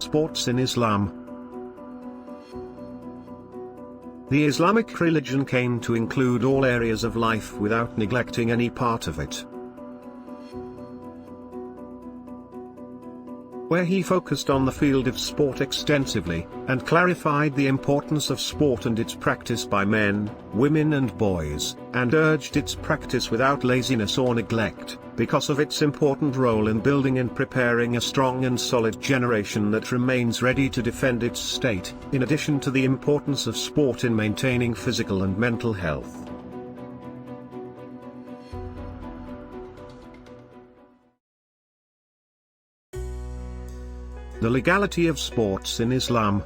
Sports in Islam. The Islamic religion came to include all areas of life without neglecting any part of it. Where he focused on the field of sport extensively, and clarified the importance of sport and its practice by men, women and boys, and urged its practice without laziness or neglect, because of its important role in building and preparing a strong and solid generation that remains ready to defend its state, in addition to the importance of sport in maintaining physical and mental health. The legality of sports in Islam.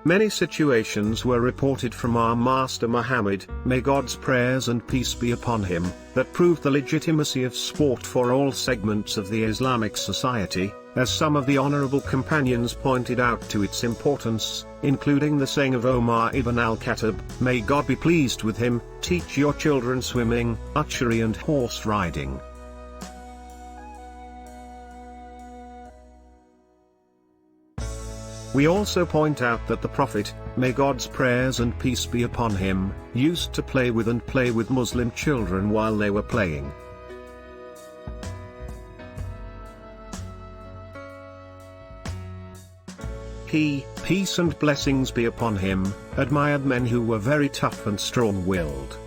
Many situations were reported from our Master Muhammad, may God's prayers and peace be upon him, that proved the legitimacy of sport for all segments of the Islamic society, as some of the honorable companions pointed out to its importance, including the saying of Omar ibn al-Khattab, may God be pleased with him, teach your children swimming, archery and horse riding. We also point out that the Prophet, may God's prayers and peace be upon him, used to play with Muslim children while they were playing. He, peace and blessings be upon him, admired men who were very tough and strong-willed.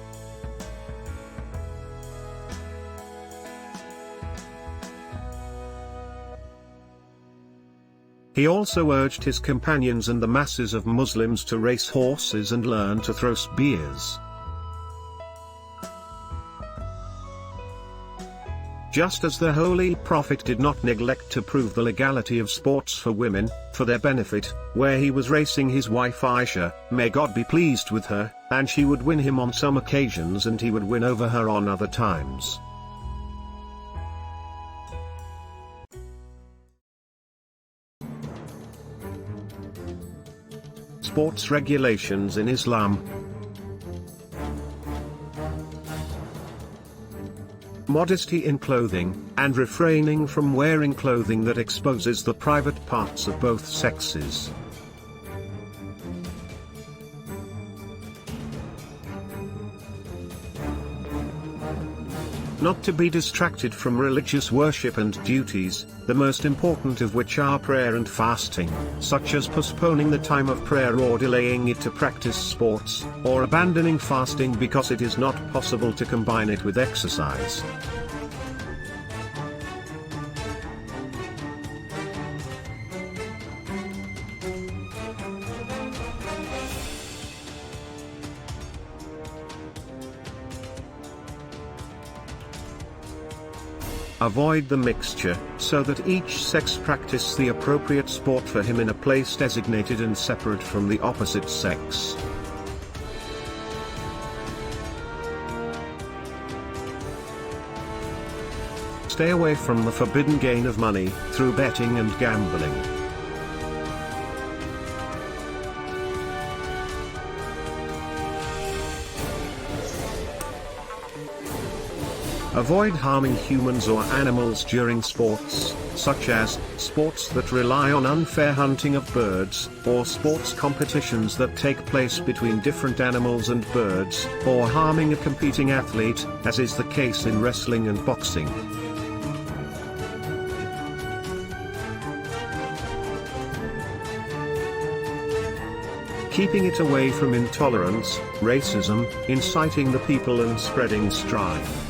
He also urged his companions and the masses of Muslims to race horses and learn to throw spears. Just as the Holy Prophet did not neglect to prove the legality of sports for women, for their benefit, where he was racing his wife Aisha, may God be pleased with her, and she would win him on some occasions and he would win over her on other times. Sports regulations in Islam. Modesty in clothing, and refraining from wearing clothing that exposes the private parts of both sexes. Not to be distracted from religious worship and duties, the most important of which are prayer and fasting, such as postponing the time of prayer or delaying it to practice sports, or abandoning fasting because it is not possible to combine it with exercise. Avoid the mixture, so that each sex practice the appropriate sport for him in a place designated and separate from the opposite sex. Stay away from the forbidden gain of money, through betting and gambling. Avoid harming humans or animals during sports, such as sports that rely on unfair hunting of birds, or sports competitions that take place between different animals and birds, or harming a competing athlete, as is the case in wrestling and boxing. Keeping it away from intolerance, racism, inciting the people and spreading strife.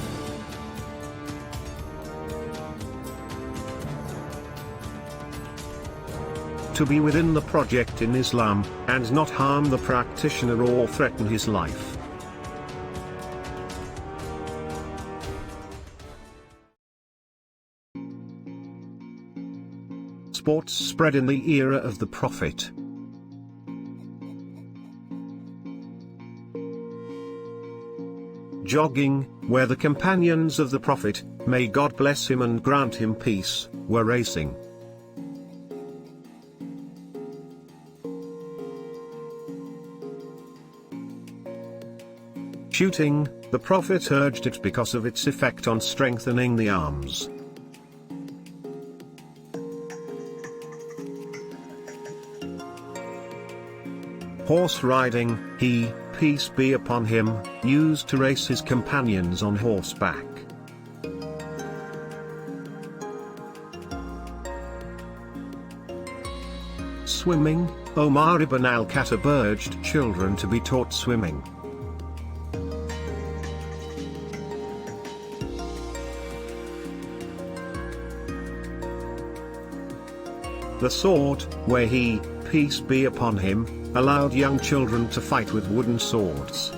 To be within the project in Islam, and not harm the practitioner or threaten his life. Sports spread in the era of the Prophet. Jogging, where the companions of the Prophet, may God bless him and grant him peace, were racing. Shooting, the Prophet urged it because of its effect on strengthening the arms. Horse riding, he, peace be upon him, used to race his companions on horseback. Swimming, Omar ibn al-Khattab urged children to be taught swimming. The sword, where he, peace be upon him, allowed young children to fight with wooden swords.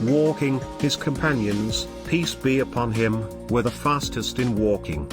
Walking, his companions, peace be upon him, were the fastest in walking.